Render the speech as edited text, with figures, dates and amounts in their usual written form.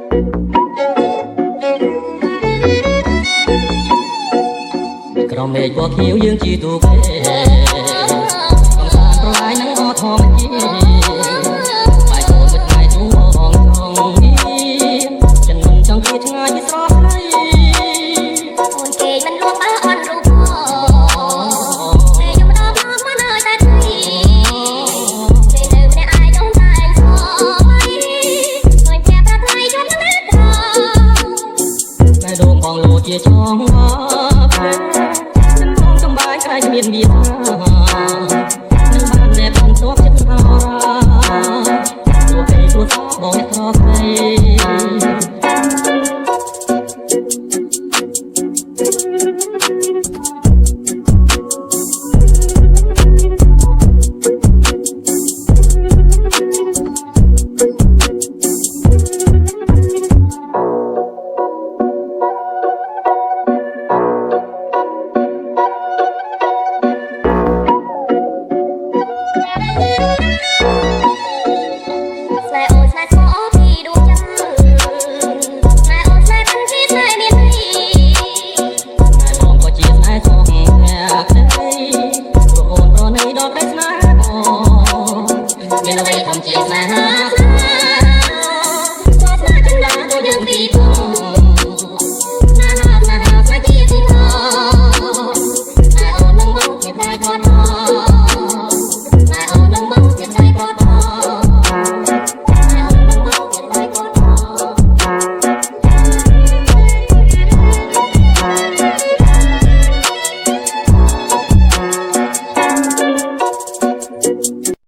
ក្រមេឃពណ៌ខៀវយើងជាទូគេកំសាន្តប្រឡាយនឹងអធម្មជាតិបាយកូនមួយថ្ងៃជួងបងចង់ចិនចង់គៀឆ្ងាយពីស្រស់ស្រីអូនគេមិនលួងបើអត់រូបតែខ្ញុំរកមកមិនឲ្យតែទីពេលនៅម្នាក់អាយខ្ញុំតែសោឃើញតែប្រថ្លៃខ្ញុំនឹងណាតែដងបងលោជាចងចំបាយក្រែងមានវានឹងបានតែបងទោះចិត្តអរទោះពេលទួសបងអ្នកត្រស្ដីមានអ្វីខ្ញុំជាស្នេហាស្នេហ៍ស្នេហ៍ចិនដាដូចយើងពីរ